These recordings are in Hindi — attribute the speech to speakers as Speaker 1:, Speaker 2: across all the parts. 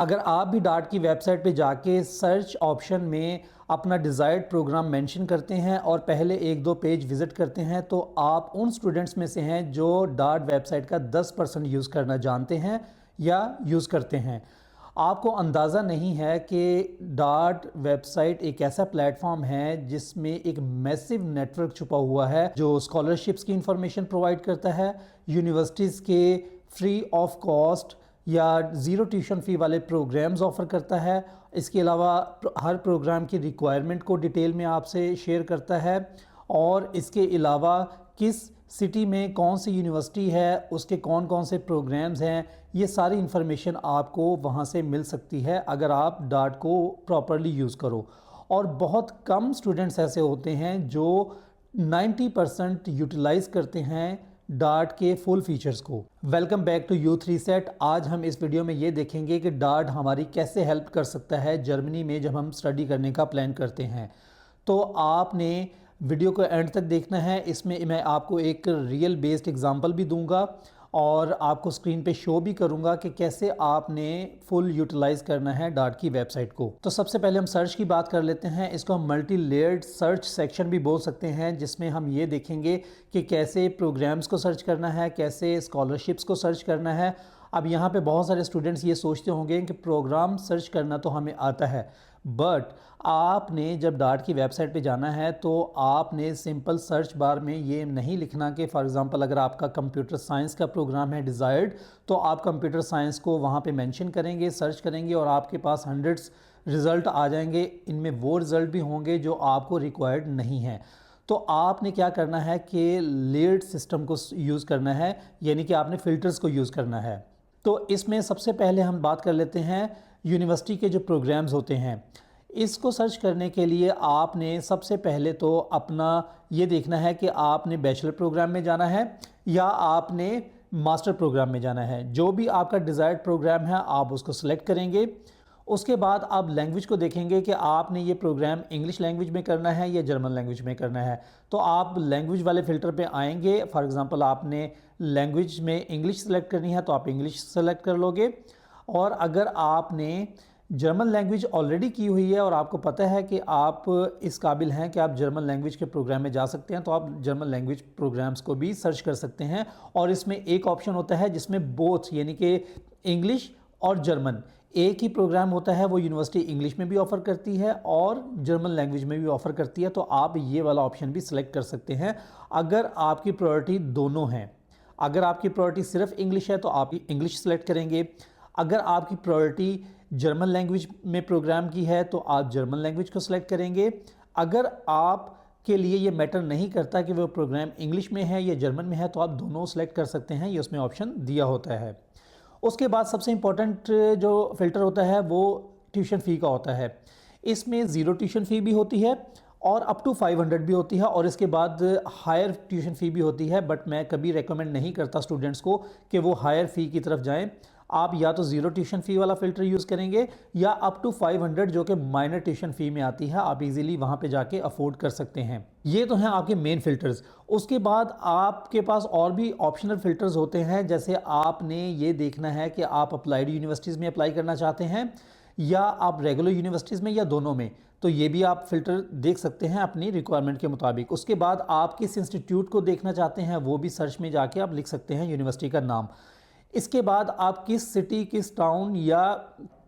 Speaker 1: अगर आप भी डार्ट की वेबसाइट पे जाके सर्च ऑप्शन में अपना डिज़ायर्ड प्रोग्राम मेंशन करते हैं और पहले एक दो पेज विज़िट करते हैं तो आप उन स्टूडेंट्स में से हैं जो डार्ट वेबसाइट का 10% यूज़ करना जानते हैं या यूज़ करते हैं। आपको अंदाज़ा नहीं है कि डार्ट वेबसाइट एक ऐसा प्लेटफॉर्म है जिसमें एक मैसिव नेटवर्क छुपा हुआ है जो स्कॉलरशिप्स की इंफॉर्मेशन प्रोवाइड करता है, यूनिवर्सिटीज़ के फ्री ऑफ कॉस्ट या ज़ीरो ट्यूशन फ़ी वाले प्रोग्राम्स ऑफ़र करता है। इसके अलावा हर प्रोग्राम की रिक्वायरमेंट को डिटेल में आपसे शेयर करता है और इसके अलावा किस सिटी में कौन सी यूनिवर्सिटी है, उसके कौन कौन से प्रोग्राम्स हैं, ये सारी इन्फॉर्मेशन आपको वहाँ से मिल सकती है अगर आप डार्ट को प्रॉपरली यूज़ करो। और बहुत कम स्टूडेंट्स ऐसे होते हैं जो 90% यूटिलाइज़ करते हैं डार्ट के फुल फीचर्स को। Welcome back to youth reset. आज हम इस वीडियो में ये देखेंगे कि डार्ट हमारी कैसे हेल्प कर सकता है जर्मनी में जब हम स्टडी करने का प्लान करते हैं। तो आपने वीडियो को एंड तक देखना है। इसमें मैं आपको एक रियल बेस्ड एग्जांपल भी दूंगा और आपको स्क्रीन पे शो भी करूंगा कि कैसे आपने फुल यूटिलाइज करना है डार्ट की वेबसाइट को। तो सबसे पहले हम सर्च की बात कर लेते हैं। इसको हम मल्टी लेयर्ड सर्च सेक्शन भी बोल सकते हैं, जिसमें हम ये देखेंगे कि कैसे प्रोग्राम्स को सर्च करना है, कैसे स्कॉलरशिप्स को सर्च करना है। अब यहाँ पे बहुत सारे स्टूडेंट्स ये सोचते होंगे कि प्रोग्राम सर्च करना तो हमें आता है, बट आपने जब डार्ट की वेबसाइट पे जाना है तो आपने सिंपल सर्च बार में ये नहीं लिखना कि फॉर एग्जांपल अगर आपका कंप्यूटर साइंस का प्रोग्राम है डिज़ायर्ड, तो आप कंप्यूटर साइंस को वहाँ पे मेंशन करेंगे, सर्च करेंगे और आपके पास हंड्रेड्स रिज़ल्ट आ जाएंगे। इनमें वो रिज़ल्ट भी होंगे जो आपको रिक्वायर्ड नहीं है। तो आपने क्या करना है कि लेयर्ड सिस्टम को यूज़ करना है, यानी कि आपने फ़िल्टर्स को यूज़ करना है। तो इसमें सबसे पहले हम बात कर लेते हैं यूनिवर्सिटी के जो प्रोग्राम्स होते हैं। इसको सर्च करने के लिए आपने सबसे पहले तो अपना ये देखना है कि आपने बैचलर प्रोग्राम में जाना है या आपने मास्टर प्रोग्राम में जाना है। जो भी आपका डिज़ायर्ड प्रोग्राम है आप उसको सिलेक्ट करेंगे। उसके बाद आप लैंग्वेज को देखेंगे कि आपने ये प्रोग्राम इंग्लिश लैंग्वेज में करना है या जर्मन लैंग्वेज में करना है। तो आप लैंग्वेज वाले फ़िल्टर पे आएंगे। फॉर एग्जांपल आपने लैंग्वेज में इंग्लिश सेलेक्ट करनी है तो आप इंग्लिश सेलेक्ट कर लोगे। और अगर आपने जर्मन लैंग्वेज ऑलरेडी की हुई है और आपको पता है कि आप इस काबिल हैं कि आप जर्मन लैंग्वेज के प्रोग्राम में जा सकते हैं, तो आप जर्मन लैंग्वेज प्रोग्राम्स को भी सर्च कर सकते हैं। और इसमें एक ऑप्शन होता है जिसमें बोथ, यानी कि इंग्लिश और जर्मन एक ही प्रोग्राम होता है। वो यूनिवर्सिटी इंग्लिश में भी ऑफ़र करती है और जर्मन लैंग्वेज में भी ऑफ़र करती है। तो आप ये वाला ऑप्शन भी सिलेक्ट कर सकते हैं अगर आपकी प्रायोरिटी दोनों हैं। अगर आपकी प्रायोरिटी सिर्फ इंग्लिश है तो आप इंग्लिश सेलेक्ट करेंगे। अगर आपकी प्रायोरिटी जर्मन लैंग्वेज में प्रोग्राम की है तो आप जर्मन लैंग्वेज को सिलेक्ट करेंगे। अगर आप के लिए ये मैटर नहीं करता कि वो प्रोग्राम इंग्लिश में है या जर्मन में है तो आप दोनों सेलेक्ट कर सकते हैं, ये उसमें ऑप्शन दिया होता है। उसके बाद सबसे इम्पॉर्टेंट जो फ़िल्टर होता है वो ट्यूशन फ़ी का होता है। इसमें ज़ीरो ट्यूशन फ़ी भी होती है और अप टू 500 भी होती है और इसके बाद हायर ट्यूशन फ़ी भी होती है। बट मैं कभी रेकमेंड नहीं करता स्टूडेंट्स को कि वो हायर फ़ी की तरफ जाएं। आप या तो ज़ीरो ट्यूशन फ़ी वाला फ़िल्टर यूज़ करेंगे या अप टू 500 जो कि माइनर ट्यूशन फ़ी में आती है, आप इजीली वहाँ पे जाके अफोर्ड कर सकते हैं। ये तो हैं आपके मेन फ़िल्टर्स। उसके बाद आपके पास और भी ऑप्शनल फ़िल्टर्स होते हैं, जैसे आपने ये देखना है कि आप अप्लाइड यूनिवर्सिटीज़ में अप्लाई करना चाहते हैं या आप रेगुलर यूनिवर्सिटीज़ में या दोनों में, तो ये भी आप फ़िल्टर देख सकते हैं अपनी रिक्वायरमेंट के मुताबिक। उसके बाद आप किस इंस्टीट्यूट को देखना चाहते हैं वो भी सर्च में जाके आप लिख सकते हैं यूनिवर्सिटी का नाम। इसके बाद आप किस सिटी, किस टाउन या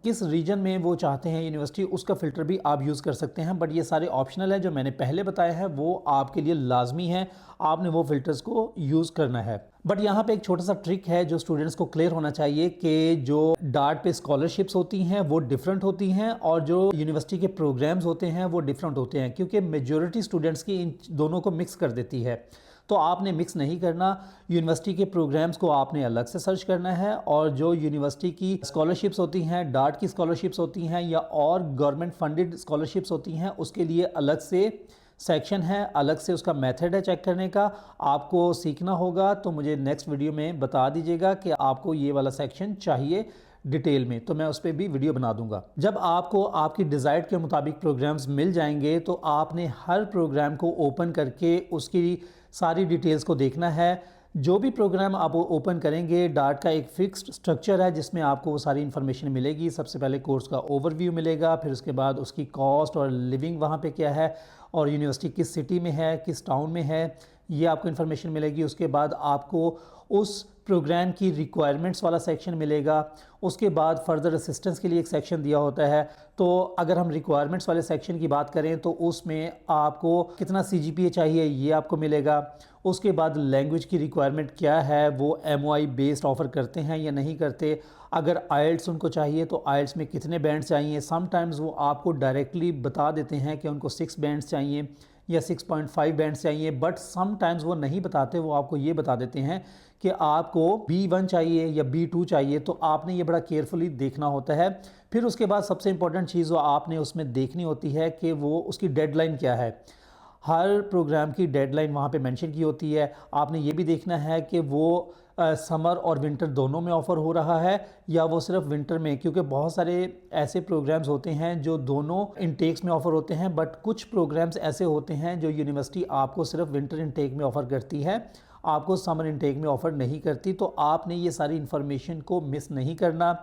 Speaker 1: किस रीजन में वो चाहते हैं यूनिवर्सिटी, उसका फ़िल्टर भी आप यूज़ कर सकते हैं। बट ये सारे ऑप्शनल है, जो मैंने पहले बताया है वो आपके लिए लाजमी है, आपने वो फ़िल्टर्स को यूज़ करना है। बट यहाँ पे एक छोटा सा ट्रिक है जो स्टूडेंट्स को क्लियर होना चाहिए कि जो डार्ट पे स्कॉलरशिप्स होती हैं वो डिफरेंट होती हैं और जो यूनिवर्सिटी के प्रोग्राम्स होते हैं वो डिफरेंट होते हैं, क्योंकि मेजॉरिटी स्टूडेंट्स की इन दोनों को मिक्स कर देती है। तो आपने मिक्स नहीं करना। यूनिवर्सिटी के प्रोग्राम्स को आपने अलग से सर्च करना है और जो यूनिवर्सिटी की स्कॉलरशिप्स होती हैं, डार्ट की स्कॉलरशिप्स होती हैं या और गवर्नमेंट फंडेड स्कॉलरशिप्स होती हैं, उसके लिए अलग से सेक्शन है, अलग से उसका मेथड है चेक करने का। आपको सीखना होगा तो मुझे नेक्स्ट वीडियो में बता दीजिएगा कि आपको ये वाला सेक्शन चाहिए डिटेल में, तो मैं उस पर भी वीडियो बना दूंगा। जब आपको आपकी डिज़ायर्ड के मुताबिक प्रोग्राम्स मिल जाएंगे तो आपने हर प्रोग्राम को ओपन करके उसकी सारी डिटेल्स को देखना है। जो भी प्रोग्राम आप ओपन करेंगे, डार्ट का एक फ़िक्स्ड स्ट्रक्चर है जिसमें आपको वो सारी इन्फॉर्मेशन मिलेगी। सबसे पहले कोर्स का ओवरव्यू मिलेगा, फिर उसके बाद उसकी कॉस्ट और लिविंग वहाँ पे क्या है, और यूनिवर्सिटी किस सिटी में है, किस टाउन में है, ये आपको इन्फॉर्मेशन मिलेगी। उसके बाद आपको उस प्रोग्राम की रिक्वायरमेंट्स वाला सेक्शन मिलेगा। उसके बाद फर्दर असिस्टेंस के लिए एक सेक्शन दिया होता है। तो अगर हम रिक्वायरमेंट्स वाले सेक्शन की बात करें तो उसमें आपको कितना CGPA चाहिए ये आपको मिलेगा। उसके बाद लैंग्वेज की रिक्वायरमेंट क्या है, वो MOI बेस्ड ऑफ़र करते हैं या नहीं करते। अगर आइल्स उनको चाहिए तो आइल्स में कितने बैंड्स चाहिए। समटाइम्स वो आपको डायरेक्टली बता देते हैं कि उनको 6 बैंड्स चाहिए या 6.5 बैंड्स चाहिए, बट समटाइम्स वो नहीं बताते। वो आपको ये बता देते हैं कि आपको B1 चाहिए या B2 चाहिए, तो आपने ये बड़ा केयरफुली देखना होता है। फिर उसके बाद सबसे इंपॉर्टेंट चीज़ वो आपने उसमें देखनी होती है कि वो उसकी डेडलाइन क्या है। हर प्रोग्राम की डेडलाइन वहाँ पे मेंशन की होती है। आपने ये भी देखना है कि वो समर और विंटर दोनों में ऑफ़र हो रहा है या वो सिर्फ विंटर में, क्योंकि बहुत सारे ऐसे प्रोग्राम्स होते हैं जो दोनों इनटेक्स में ऑफ़र होते हैं, बट कुछ प्रोग्राम्स ऐसे होते हैं जो यूनिवर्सिटी आपको सिर्फ विंटर इनटेक में ऑफ़र करती है, आपको समर इनटेक में ऑफ़र नहीं करती। तो आपने ये सारी इन्फॉर्मेशन को मिस नहीं करना,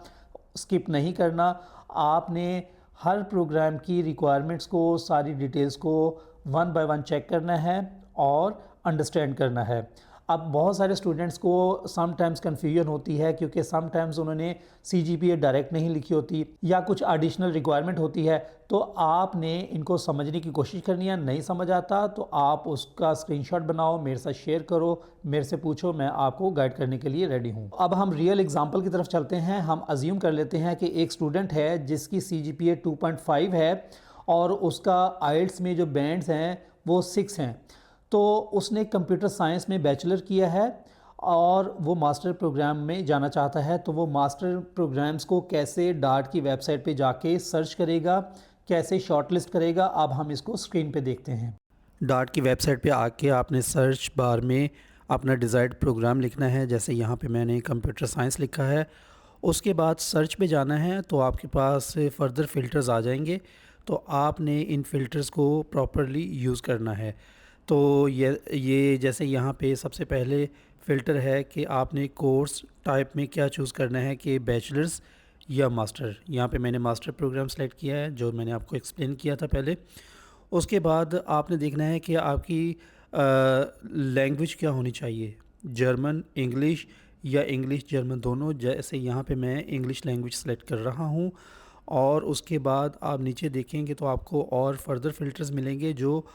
Speaker 1: स्किप नहीं करना। आपने हर प्रोग्राम की रिक्वायरमेंट्स को, सारी डिटेल्स को वन बाय वन चेक करना है और अंडरस्टैंड करना है। अब बहुत सारे स्टूडेंट्स को समटाइम्स कन्फ्यूजन होती है क्योंकि समटाइम्स उन्होंने CGPA डायरेक्ट नहीं लिखी होती या कुछ एडिशनल रिक्वायरमेंट होती है। तो आपने इनको समझने की कोशिश करनी है। नहीं समझ आता तो आप उसका स्क्रीनशॉट बनाओ, मेरे साथ शेयर करो, मेरे से पूछो, मैं आपको गाइड करने के लिए रेडी हूँ। अब हम रियल एग्जांपल की तरफ चलते हैं। हम अज्यूम कर लेते हैं कि एक स्टूडेंट है जिसकी CGPA 2.5 है और उसका आइल्स में जो बैंड्स हैं वो 6 हैं। तो उसने कंप्यूटर साइंस में बैचलर किया है और वो मास्टर प्रोग्राम में जाना चाहता है। तो वो मास्टर प्रोग्राम्स को कैसे डार्ट की वेबसाइट पे जाके सर्च करेगा, कैसे शॉर्टलिस्ट करेगा, अब हम इसको स्क्रीन पे देखते हैं। डार्ट की वेबसाइट पे आके आपने सर्च बार में अपना डिज़ायर्ड प्रोग्राम लिखना है। जैसे यहाँ पे मैंने कंप्यूटर साइंस लिखा है। उसके बाद सर्च पे जाना है तो आपके पास फर्दर फ़िल्टर्स आ जाएंगे। तो आपने इन फ़िल्टर्स को प्रॉपरली यूज़ करना है। तो ये जैसे यहाँ पे सबसे पहले फ़िल्टर है कि आपने कोर्स टाइप में क्या चूज़ करना है कि बैचलर्स या मास्टर। यहाँ पे मैंने मास्टर प्रोग्राम सेलेक्ट किया है जो मैंने आपको एक्सप्लेन किया था पहले। उसके बाद आपने देखना है कि आपकी लैंग्वेज क्या होनी चाहिए, जर्मन, इंग्लिश या इंग्लिश जर्मन दोनों। जैसे यहाँ पे मैं इंग्लिश लैंग्वेज सेलेक्ट कर रहा हूँ। और उसके बाद आप नीचे देखेंगे तो आपको और फर्दर फ़िल्टर्स मिलेंगे जो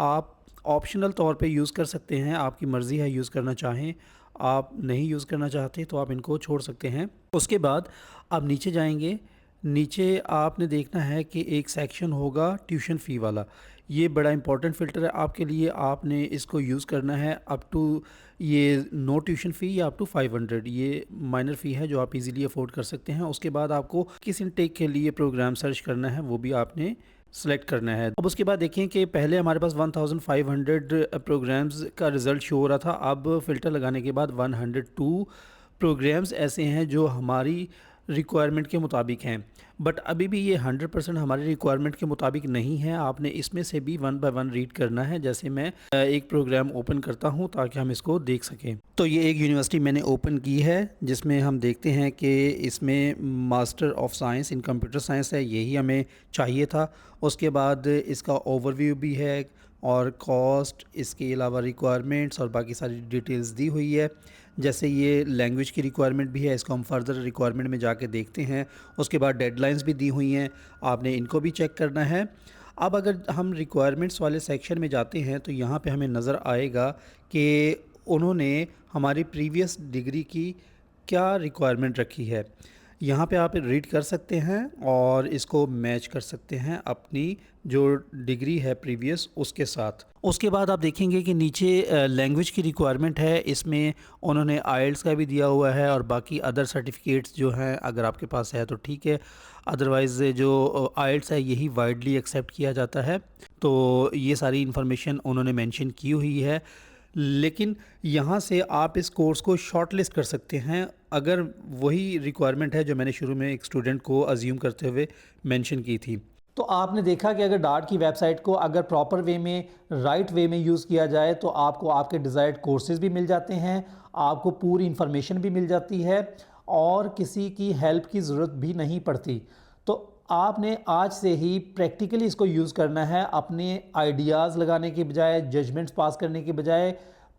Speaker 1: आप ऑप्शनल तौर पे यूज़ कर सकते हैं। आपकी मर्ज़ी है यूज़ करना चाहें, आप नहीं यूज़ करना चाहते तो आप इनको छोड़ सकते हैं। उसके बाद आप नीचे जाएंगे। नीचे आपने देखना है कि एक सेक्शन होगा ट्यूशन फ़ी वाला। ये बड़ा इंपॉर्टेंट फ़िल्टर है आपके लिए। आपने इसको यूज़ करना है अप टू ये नो ट्यूशन फ़ी या अप टू 500। ये माइनर फ़ी है जो आप इजीली अफोर्ड कर सकते हैं। उसके बाद आपको किस इनटेक के लिए प्रोग्राम सर्च करना है वो भी आपने सेलेक्ट करना है। अब उसके बाद देखें कि पहले हमारे पास 1500 प्रोग्राम्स का रिज़ल्ट शो हो रहा था। अब फ़िल्टर लगाने के बाद 102 प्रोग्राम्स ऐसे हैं जो हमारी रिक्वायरमेंट के मुताबिक हैं। बट अभी भी ये 100% हमारी रिक्वायरमेंट के मुताबिक नहीं है। आपने इसमें से भी वन बाय वन रीड करना है। जैसे मैं एक प्रोग्राम ओपन करता हूं ताकि हम इसको देख सकें। तो ये एक यूनिवर्सिटी मैंने ओपन की है जिसमें हम देखते हैं कि इसमें master of science in computer science है, यही हमें चाहिए था। उसके बाद इसका ओवरव्यू भी है और कॉस्ट, इसके अलावा रिक्वायरमेंट्स और बाकी सारी डिटेल्स दी हुई है। जैसे ये लैंग्वेज की रिक्वायरमेंट भी है, इसको हम फर्दर रिक्वायरमेंट में जाके देखते हैं। उसके बाद डेडलाइंस भी दी हुई हैं, आपने इनको भी चेक करना है। अब अगर हम रिक्वायरमेंट्स वाले सेक्शन में जाते हैं तो यहाँ पे हमें नज़र आएगा कि उन्होंने हमारी प्रीवियस डिग्री की क्या रिक्वायरमेंट रखी है। यहाँ पे आप रीड कर सकते हैं और इसको मैच कर सकते हैं अपनी जो डिग्री है प्रीवियस उसके साथ। उसके बाद आप देखेंगे कि नीचे लैंग्वेज की रिक्वायरमेंट है। इसमें उन्होंने आइल्स का भी दिया हुआ है और बाकी अदर सर्टिफिकेट्स जो हैं अगर आपके पास है तो ठीक है, अदरवाइज़ जो आइल्स है यही वाइडली एक्सेप्ट किया जाता है। तो ये सारी इन्फॉर्मेशन उन्होंने मेंशन की हुई है। लेकिन यहाँ से आप इस कोर्स को शॉर्ट लिस्ट कर सकते हैं अगर वही रिक्वायरमेंट है जो मैंने शुरू में एक स्टूडेंट को अज्यूम करते हुए मेंशन की थी। तो आपने देखा कि अगर डार्ट की वेबसाइट को अगर प्रॉपर वे में, राइट वे में यूज़ किया जाए तो आपको आपके डिज़ायर्ड कोर्सेज़ भी मिल जाते हैं, आपको पूरी इंफॉर्मेशन भी मिल जाती है और किसी की हेल्प की ज़रूरत भी नहीं पड़ती। तो आपने आज से ही प्रैक्टिकली इसको यूज़ करना है, अपने आइडियाज़ लगाने के बजाय, जजमेंट्स पास करने के बजाय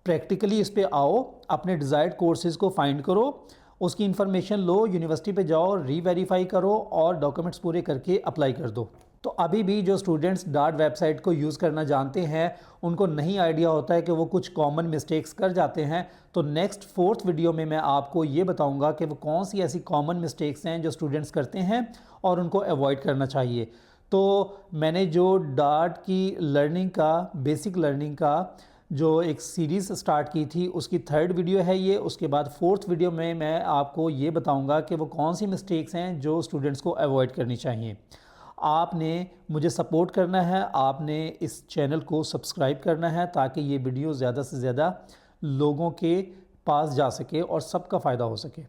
Speaker 1: प्रैक्टिकली इस पे आओ, अपने डिज़ायर्ड कोर्सेज़ को फाइंड करो, उसकी इन्फॉर्मेशन लो, यूनिवर्सिटी पे जाओ, री-वेरीफाई करो और डॉक्यूमेंट्स पूरे करके अप्लाई कर दो। तो अभी भी जो स्टूडेंट्स डार्ट वेबसाइट को यूज़ करना जानते हैं, उनको नहीं आइडिया होता है कि वो कुछ कॉमन मिस्टेक्स कर जाते हैं, तो नेक्स्ट 4th वीडियो में मैं आपको ये बताऊंगा कि वो कौन सी ऐसी कॉमन मिस्टेक्स हैं जो स्टूडेंट्स करते हैं और उनको अवॉइड करना चाहिए। तो मैंने जो डार्ट की लर्निंग का, बेसिक लर्निंग का जो एक सीरीज़ स्टार्ट की थी, उसकी 3rd वीडियो है ये। उसके बाद 4th वीडियो में मैं आपको ये बताऊंगा कि वो कौन सी मिस्टेक्स हैं जो स्टूडेंट्स को अवॉइड करनी चाहिए। आपने मुझे सपोर्ट करना है, आपने इस चैनल को सब्सक्राइब करना है ताकि ये वीडियो ज़्यादा से ज़्यादा लोगों के पास जा सके और सबका फ़ायदा हो सके।